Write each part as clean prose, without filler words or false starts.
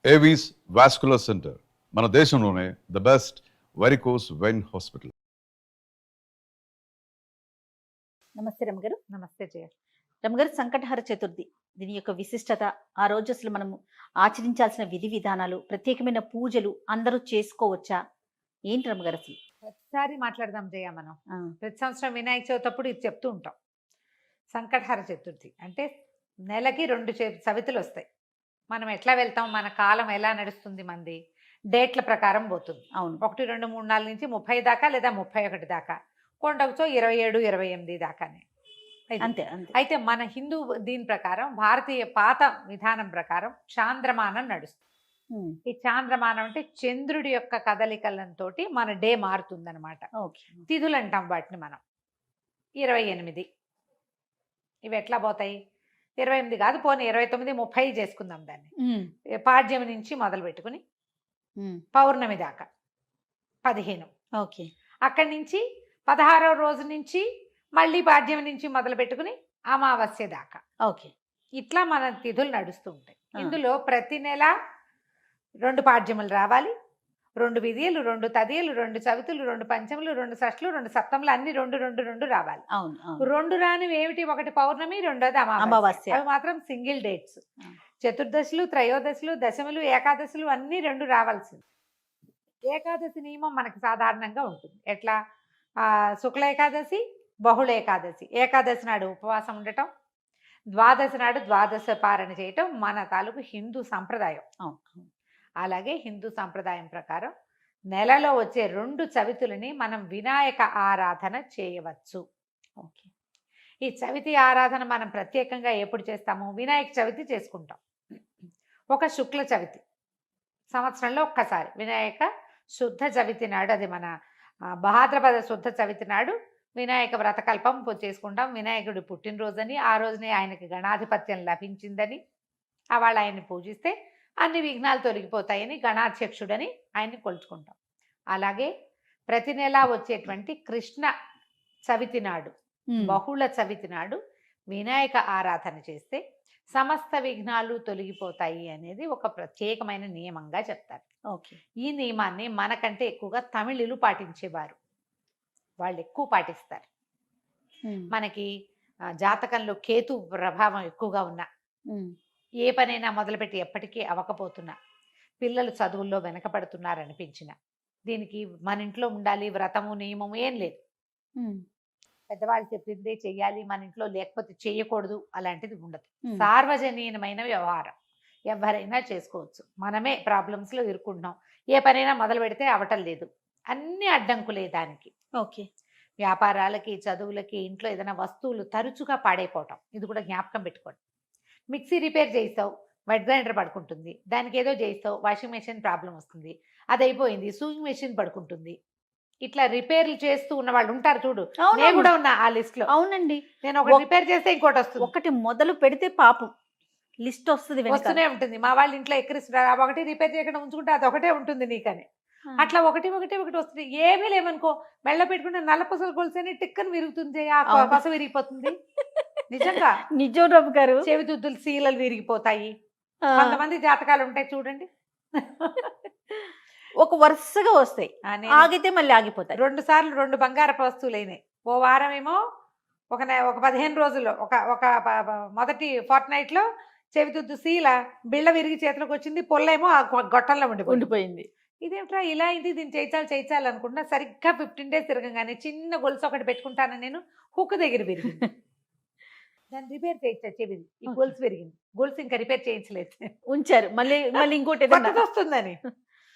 Avis vascular centre మన దేశంలోనే the best varicose vein hospital. నమస్తే రమగారు. నమస్తే జయ. రమగారు, సంకటహర చతుర్థి దీని యొక్క విశిష్టత, ఆ రోజు అసలు మనము ఆచరించాల్సిన విధి విధానాలు, ప్రత్యేకమైన పూజలు అందరూ చేసుకోవచ్చా, ఏంటి రమగారు అసలు? ప్రతిసారి మాట్లాడదాం జయ. మనం ప్రతి సంవత్సరం వినాయక చవితి అప్పుడు ఇది చెప్తూ ఉంటాం. సంకటహర చతుర్థి అంటే నెలకి 2 చవితులు వస్తాయి. మనం ఎట్లా వెళ్తాం, మన కాలం ఎలా నడుస్తుంది, మంది డేట్ల ప్రకారం పోతుంది. అవును, 1, 2, 3, 4 నుంచి 30 దాకా లేదా 31 దాకా, కొండకుతో 27, 28 దాకానే. అంతే అంతే. అయితే మన హిందూ దీని ప్రకారం, భారతీయ పాత విధానం ప్రకారం చాంద్రమానం నడుస్తుంది. ఈ చాంద్రమానం అంటే చంద్రుడి యొక్క కదలికలతో మన డే మారుతుందన్నమాట. తిథులు అంటాం వాటిని మనం. 28 ఇవి ఎట్లా పోతాయి? 28 కాదు, పోనీ 29, 30 చేసుకుందాం దాన్ని. పాడ్యమి నుంచి మొదలు పెట్టుకుని పౌర్ణమి దాకా 15. ఓకే. అక్కడి నుంచి 16వ రోజు నుంచి మళ్ళీ పాడ్యమి నుంచి మొదలు పెట్టుకుని అమావాస్య దాకా. ఓకే. ఇట్లా మన తిథులు నడుస్తూ ఉంటాయి. ఇందులో ప్రతి నెల 2 పాడ్యములు రావాలి, 2 విధియలు, 2 తదియలు, 2 చవితులు, 2 పంచములు, 2 షష్ఠులు, 2 సప్తములు, అన్ని 2 రావాలి. 2 రానివి ఏమిటి? ఒకటి పౌర్ణమి, రెండోది అమావాస్య. అవి మాత్రం సింగిల్ డేట్స్. చతుర్దశులు, త్రయోదశులు, దశములు, ఏకాదశులు అన్ని 2 రావాల్సింది. ఏకాదశి నియమం మనకి సాధారణంగా ఉంటుంది. ఎట్లా? శుక్ల ఏకాదశి, బహుళ ఏకాదశి. ఏకాదశి నాడు ఉపవాసం ఉండటం, ద్వాదశి నాడు ద్వాదశ పారణ చేయటం మన తాలూకు హిందూ సంప్రదాయం. అలాగే హిందూ సంప్రదాయం ప్రకారం నెలలో వచ్చే 2 చవితులని మనం వినాయక ఆరాధన చేయవచ్చు. ఓకే. ఈ చవితి ఆరాధన మనం ప్రత్యేకంగా ఎప్పుడు చేస్తాము? వినాయక చవితి చేసుకుంటాం. ఒక శుక్ల చవితి సంవత్సరంలో ఒక్కసారి వినాయక శుద్ధ చవితి నాడు, అది మన భాద్రపద శుద్ధ చవితి నాడు వినాయక వ్రతకల్పం చేసుకుంటాం. వినాయకుడి పుట్టినరోజని, ఆ రోజునే ఆయనకి గణాధిపత్యం లభించిందని, వాళ్ళ ఆయన్ని పూజిస్తే అన్ని విఘ్నాలు తొలగిపోతాయని గణాధ్యక్షుడని ఆయన్ని కొలుచుకుంటాం. అలాగే ప్రతి నెల వచ్చేటువంటి కృష్ణ చవితి నాడు, బహుళ చవితి నాడు వినాయక ఆరాధన చేస్తే సమస్త విఘ్నాలు తొలగిపోతాయి అనేది ఒక ప్రత్యేకమైన నియమంగా చెప్తారు. ఓకే. ఈ నియమాన్ని మనకంటే ఎక్కువగా తమిళులు పాటించేవారు. వాళ్ళు ఎక్కువ పాటిస్తారు. మనకి జాతకంలో కేతు ప్రభావం ఎక్కువగా ఉన్నా, ఏ పనైనా మొదలుపెట్టి ఎప్పటికీ అవ్వకపోతున్నా, పిల్లలు చదువుల్లో వెనకపడుతున్నారనిపించిన, దీనికి మన ఇంట్లో ఉండాలి వ్రతము నియమము ఏం లేదు. పెద్దవాళ్ళు చెప్పిందే చెయ్యాలి, మన ఇంట్లో లేకపోతే చేయకూడదు అలాంటిది ఉండదు. సార్వజనీయమైన వ్యవహారం, ఎవరైనా చేసుకోవచ్చు. మనమే ప్రాబ్లమ్స్లో ఇరుక్కుంటున్నాం. ఏ పనైనా మొదలు పెడితే అవటం లేదు, అన్ని అడ్డంకులే దానికి. ఓకే. వ్యాపారాలకి, చదువులకి, ఇంట్లో ఏదైనా వస్తువులు తరచుగా పాడైపోవటం, ఇది కూడా జ్ఞాపకం పెట్టుకోండి. మిక్సీ రిపేర్ చేయిస్తావు, వెట్ గ్రైండర్ పడుకుంటుంది. దానికి ఏదో చేయిస్తావు, వాషింగ్ మెషిన్ ప్రాబ్లం వస్తుంది, అది అయిపోయింది, సూయింగ్ మెషిన్ పడుకుంటుంది. ఇట్లా రిపేర్లు చేస్తూ ఉన్న వాళ్ళు ఉంటారు చూడు. నేను కూడా ఉన్నా ఆ లిస్ట్ లో. అవునండి. నేను ఒకటి రిపేర్ చేస్తే ఇంకోటి వస్తుంది. ఒకటి మొదలు పెడితే పాపం లిస్ట్ వస్తుంది, వస్తూనే ఉంటుంది. మా వాళ్ళ ఇంట్లో ఎక్కిరిస్తున్నారు, ఒకటి రిపేర్ చేయకుండా ఉంచుకుంటే అది ఒకటే ఉంటుంది నీకని. అట్లా ఒకటి వస్తుంది. ఏమీ లేవనుకో, మెళ్ళ పెట్టుకుంటే నల్ల పసలు కొలిసేని టిక్కని విరుగుతుంది, ఆ పస విరిగిపోతుంది. నిజంగా నిజం రమ్మ గారు. చెవిదుద్దులు సీలలు విరిగిపోతాయి. కొంతమంది జాతకాలు ఉంటాయి చూడండి, ఒక వరుసగా వస్తాయి, ఆగితే మళ్ళీ ఆగిపోతాయి. 2 సార్లు 2 బంగారపు వస్తువులు అయినాయి. ఓ వారం ఏమో ఒక 15 రోజుల్లో ఒక మొదటి ఫోర్ట్నైట్ లో చెవిదుద్దు సీల బిళ్ళ విరిగి చేతిలోకి వచ్చింది, పొల్లేమో ఆ గొట్టంలో ఉండిపోయింది. ఇదేమిట్రా ఇలా అయింది, దీన్ని చేయించాలి అనుకుంటున్నా. సరిగ్గా 15 days తిరగంగానే చిన్న గొలుసు ఒకటి పెట్టుకుంటాను నేను, హుక్ దగ్గర విరిగింది. దాన్ని రిపేర్ చేయించా, చెవిది ఈ గొలుసు విరిగింది. గొలుసు ఇంకా రిపేర్ చేయించలేదు, ఉంచారు. మళ్ళీ ఇంకోటి వస్తుందని.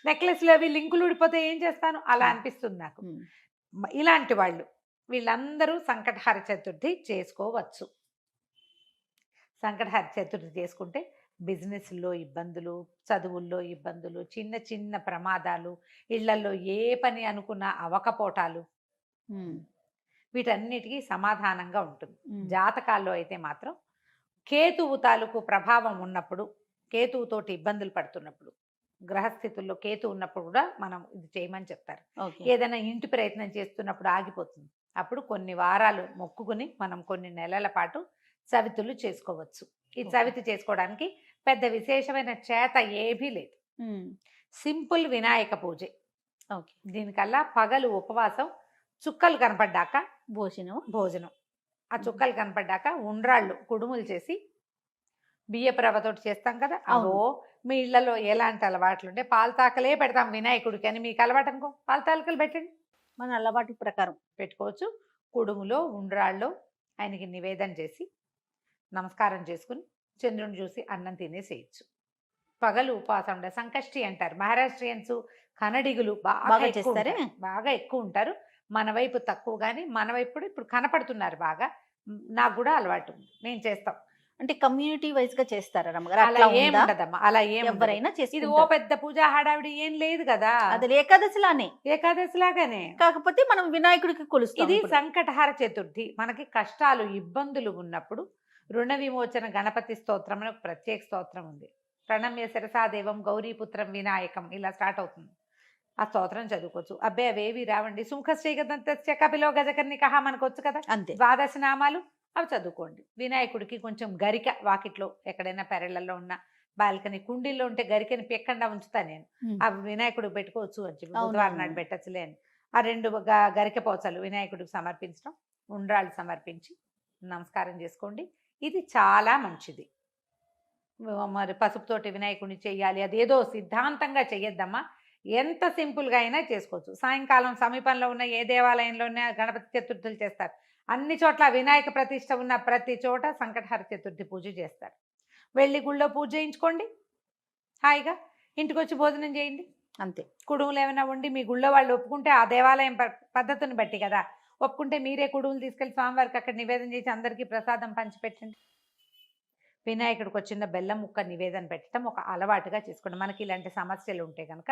నెక్లెస్లు అవి లింకులు ఊడిపోతే ఏం చేస్తాను, అలా అనిపిస్తుంది నాకు. ఇలాంటి వాళ్ళు వీళ్ళందరూ సంకటహర చతుర్థి చేసుకోవచ్చు. సంకటహర చతుర్థి చేసుకుంటే బిజినెస్లో ఇబ్బందులు, చదువుల్లో ఇబ్బందులు, చిన్న చిన్న ప్రమాదాలు, ఇళ్లలో ఏ పని అనుకున్నా అవకపోటాలు, వీటన్నిటికీ సమాధానంగా ఉంటుంది. జాతకాల్లో అయితే మాత్రం కేతువు తాలూకు ప్రభావం ఉన్నప్పుడు, కేతువుతోటి ఇబ్బందులు పడుతున్నప్పుడు, గ్రహస్థితుల్లో కేతు ఉన్నప్పుడు కూడా మనం ఇది చేయమని చెప్తారు. ఏదైనా ఇంటి ప్రయత్నం చేస్తున్నప్పుడు ఆగిపోతుంది, అప్పుడు కొన్ని వారాలు మొక్కుకుని మనం కొన్ని నెలల పాటు చవితులు చేసుకోవచ్చు. ఈ చవితి చేసుకోవడానికి పెద్ద విశేషమైన చేత ఏమీ లేదు. సింపుల్ వినాయక పూజే. ఓకే. దీనికల్లా పగలు ఉపవాసం, చుక్కలు కనపడ్డాక భోజనం. ఆ చుక్కలు కనపడ్డాక ఉండ్రాళ్ళు కుడుములు చేసి బియ్యపు రవ్వతోటి చేస్తాం కదా. అవును. అవో మీ ఇళ్లలో ఎలాంటి అలవాట్లు ఉంటే పాలతాకలే పెడతాం వినాయకుడికి అని మీకు అలవాటు అనుకో, పాలతాకలు పెట్టండి, మన అలవాటు ప్రకారం పెట్టుకోవచ్చు. కుడుములో ఉండ్రాళ్ళు ఆయనకి నివేదన చేసి నమస్కారం చేసుకుని చంద్రుని చూసి అన్నం తినేసేయచ్చు. పగలు ఉపవాసం ఉండే సంకష్టి అంటారు మహారాష్ట్రియన్స్, కన్నడిగులు బాగా బాగా ఎక్కువ చేస్తారే? ఉంటారు. బాగా ఎక్కువ ఉంటారు. మన వైపు తక్కువ, కానీ మన వైపు కూడా ఇప్పుడు కనపడుతున్నారు బాగా. నాకు కూడా అలవాటు ఉంది, మేము చేస్తాం. అంటే కమ్యూనిటీ వైజ్ గా చేస్తారా రమ్మగారు? అలా అట్లా ఏం ఉందా? ఉండదమ్మా, అలా ఏం ఉండదు. ఎవరైనా ఇది ఓ చేసుకుంటారు. పెద్ద పూజా హడావిడి ఏం లేదు కదా. అది ఏకాదశిలానే, ఏకాదశి లాగానే. కాకపోతే మనం వినాయకుడికి కొలుస్తాం ఇది ఇప్పుడు. సంకటహార చతుర్థి. మనకి కష్టాలు ఇబ్బందులు ఉన్నప్పుడు రుణ విమోచన గణపతి స్తోత్రం అని ఒక ప్రత్యేక స్తోత్రం ఉంది. ప్రణమ్య శిరసాదేవం గౌరీపుత్రం వినాయకం ఇలా స్టార్ట్ అవుతుంది. ఆ స్తోత్రం చదువుకోవచ్చు. అబ్బాయి అవేవి రావండి. సుముఖశ్రీగదంత్య కపిలో గజకర్ణికః మనకు వచ్చు కదా, అంతే. ద్వాదశ నామాలు అవి చదువుకోండి. వినాయకుడికి కొంచెం గరిక వాకిట్లో ఎక్కడైనా పెరళ్ళల్లో ఉన్న బాల్కనీ కుండీల్లో ఉంటే గరికని పెక్కకుండా ఉంచుతా నేను. ఆ వినాయకుడికి పెట్టుకోవచ్చు అని చెప్పి అవును, బుధవారం అవును. నాడు పెట్టచ్చులే అని. ఆ 2 గరిక పోచలు వినాయకుడికి సమర్పించడం, ఉండ్రాళ్ళు సమర్పించి నమస్కారం చేసుకోండి. ఇది చాలా మంచిది. మరి పసుపుతోటి వినాయకుడిని చెయ్యాలి అదేదో సిద్ధాంతంగా చెయ్యొద్దమ్మా. ఎంత సింపుల్గా అయినా చేసుకోవచ్చు. సాయంకాలం సమీపంలో ఉన్న ఏ దేవాలయంలోనే గణపతి చతుర్థులు చేస్తారు. అన్ని చోట్ల వినాయక ప్రతిష్ట ఉన్న ప్రతి చోట సంకటహర చతుర్థి పూజ చేస్తారు. వెళ్ళి గుళ్ళో పూజ చేయించుకోండి, హాయిగా ఇంటికి వచ్చి భోజనం చేయండి. అంతే. కుడుములు ఏమైనా ఉండి మీ గుళ్ళో వాళ్ళు ఒప్పుకుంటే, ఆ దేవాలయం పద్ధతిని బట్టి కదా, ఒప్పుకుంటే మీరే కుడుములు తీసుకెళ్ళి స్వామివారికి అక్కడ నివేదన చేసి అందరికీ ప్రసాదం పంచిపెట్టండి. వినాయకుడికి ఒక చిన్న బెల్లం ముక్క నివేదన పెట్టడం ఒక అలవాటుగా చేసుకోండి. మనకి ఇలాంటి సమస్యలు ఉంటే కనుక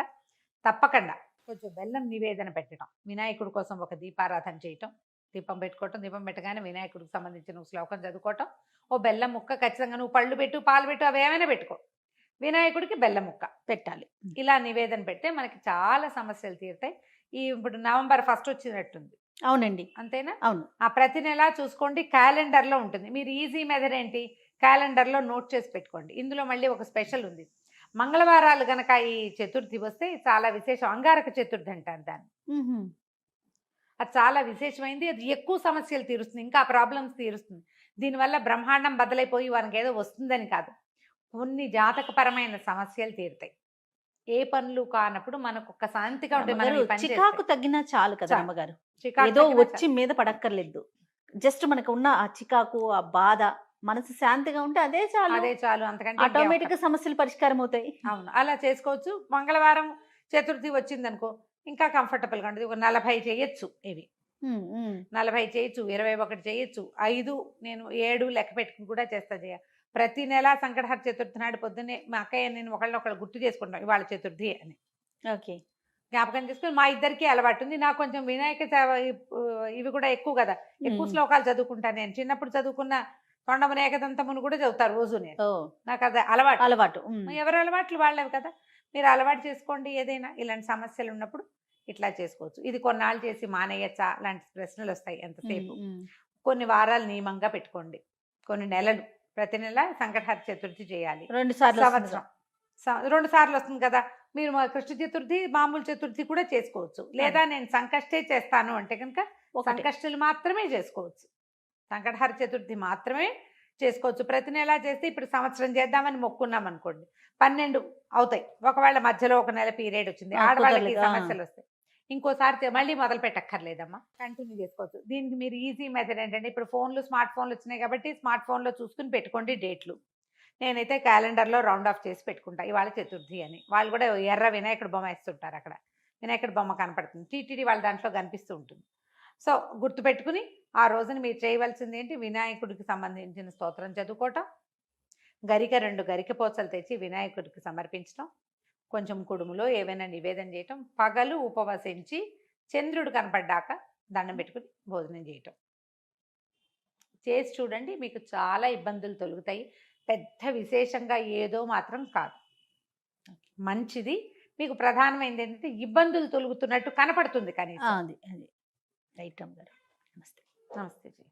తప్పకుండా కొంచెం బెల్లం నివేదన పెట్టడం, వినాయకుడి కోసం ఒక దీపారాధన చేయటం, దీపం పెట్టుకోవటం, దీపం పెట్టగానే వినాయకుడికి సంబంధించిన శ్లోకం చదువుకోవటం, ఓ బెల్లం ముక్క ఖచ్చితంగా నువ్వు పళ్ళు పెట్టు, పాలు పెట్టు, అవి ఏమైనా పెట్టుకో, వినాయకుడికి బెల్లం ముక్క పెట్టాలి. ఇలా నివేదన పెడితే మనకి చాలా సమస్యలు తీరుతాయి. ఇప్పుడు నవంబర్ 1 వచ్చినట్టుంది, అవునండి. అంతేనా? అవును. ఆ ప్రతి నెల చూసుకోండి, క్యాలెండర్లో ఉంటుంది. మీరు ఈజీ మెథడ్ ఏంటి, క్యాలెండర్లో నోట్ చేసి పెట్టుకోండి. ఇందులో మళ్ళీ ఒక స్పెషల్ ఉంది. మంగళవారాలు గనక ఈ చతుర్థి వస్తే చాలా విశేషం. అంగారక చతుర్థి అంటారు దాన్ని. అది చాలా విశేషమైంది. అది ఎక్కువ సమస్యలు తీరుస్తుంది, ఇంకా ప్రాబ్లమ్స్ తీరుస్తుంది. దీనివల్ల బ్రహ్మాండం బదలైపోయి వానికి ఏదో వస్తుందని కాదు, కొన్ని జాతకపరమైన సమస్యలు తీరుతాయి. ఏ పనులు కానప్పుడు మనకు ఒక శాంతిగా ఉంటుంది. మనం ఈ పని చికాకు చేస్తే. తగ్గినా చాలు కదా చాలు. అమ్మగారు. చికాకు ఏదో తగ్గినా వచ్చి మీద పడక్కర్లేదు. జస్ట్ మనకు ఉన్న ఆ చికాకు, ఆ బాధ, మనసు శాంతిగా ఉంటే అదే చాలు. అదే చాలు, అంతకంటే ఇంకేం ఆటోమేటిక్ గా అక్కర్లేదు. సమస్యలు పరిష్కారం అవుతాయి. అవును, అలా చేసుకోవచ్చు. మంగళవారం చతుర్థి వచ్చిందనుకో ఇంకా కంఫర్టబుల్గా ఉంటుంది. ఒక 40 చేయొచ్చు. ఇవి 40 చేయొచ్చు, 21 చేయొచ్చు, 5 నేను 7 లెక్క పెట్టుకుని కూడా చేస్తా. ప్రతి నెల సంకటహర చతుర్థి నాడు పొద్దున్నే మా అక్కయ్య నేను ఒకళ్ళు గుర్తు చేసుకుంటాం ఇవాళ చతుర్థి అని. ఓకే. జ్ఞాపకం చేసుకుని మా ఇద్దరికి అలవాటు ఉంది. నాకు కొంచెం వినాయక ఇవి కూడా ఎక్కువ కదా, ఎక్కువ శ్లోకాలు చదువుకుంటాను నేను. చిన్నప్పుడు చదువుకున్న తొండమున ఏకదంతమును కూడా చదువుతారు రోజు నేను. నాకు అది అలవాటు. ఎవరి అలవాట్లు వాళ్ళవి కదా. మీరు అలవాటు చేసుకోండి. ఏదైనా ఇలాంటి సమస్యలు ఉన్నప్పుడు ఇట్లా చేసుకోవచ్చు. ఇది కొన్నాళ్ళు చేసి మానేయచ్చా లాంటి ప్రశ్నలు వస్తాయి ఎంతసేపు. కొన్ని వారాలు నియమంగా పెట్టుకోండి, కొన్ని నెలలు, ప్రతి నెల సంకటహర చతుర్థి చేయాలి. 2 సార్లు సంవత్సరం 2 సార్లు వస్తుంది కదా. మీరు కృష్ణ చతుర్థి మామూలు చతుర్థి కూడా చేసుకోవచ్చు. లేదా నేను సంకష్టే చేస్తాను అంటే కనుక సంకష్టులు మాత్రమే చేసుకోవచ్చు, సంకటహర చతుర్థి మాత్రమే చేసుకోవచ్చు. ప్రతి నెల చేస్తే ఇప్పుడు సంవత్సరం చేద్దామని మొక్కున్నాం అనుకోండి, 12 అవుతాయి. ఒకవేళ మధ్యలో ఒక నెల పీరియడ్ వచ్చింది, ఆడవాళ్ళకి సమస్యలు వస్తాయి, ఇంకోసారి మళ్ళీ మొదలు పెట్టక్కర్లేదమ్మా, కంటిన్యూ చేసుకోవచ్చు. దీనికి మీరు ఈజీ మెథడ్ ఏంటంటే, ఇప్పుడు స్మార్ట్ ఫోన్లు వచ్చినాయి కాబట్టి స్మార్ట్ ఫోన్లో చూసుకుని పెట్టుకోండి డేట్లు. నేనైతే క్యాలెండర్లో రౌండ్ ఆఫ్ చేసి పెట్టుకుంటా ఇవాళ చతుర్థి అని. వాళ్ళు కూడా ఎర్ర వినాయకుడు బొమ్మ వేస్తుంటారు, అక్కడ వినాయకుడు బొమ్మ కనపడుతుంది, టీటీడీ వాళ్ళ దాంట్లో కనిపిస్తూ ఉంటుంది. సో గుర్తుపెట్టుకుని ఆ రోజున మీరు చేయవలసింది ఏంటి, వినాయకుడికి సంబంధించిన స్తోత్రం చదువుకోవటం, 2 గరిక పోచలు తెచ్చి వినాయకుడికి సమర్పించడం, కొంచెం కుడుములో ఏవైనా నివేదన చేయటం, పగలు ఉపవసించి చంద్రుడు కనపడ్డాక దండం పెట్టుకుని భోజనం చేయటం చేసి చూడండి. మీకు చాలా ఇబ్బందులు తొలుగుతాయి. పెద్ద విశేషంగా ఏదో మాత్రం కాదు, మంచిది. మీకు ప్రధానమైనది ఏంటంటే ఇబ్బందులు తొలుగుతున్నట్టు కనపడుతుంది కనీసం. అది రైట్ అమ్మగారు. నమస్తే. నమస్తే జీ.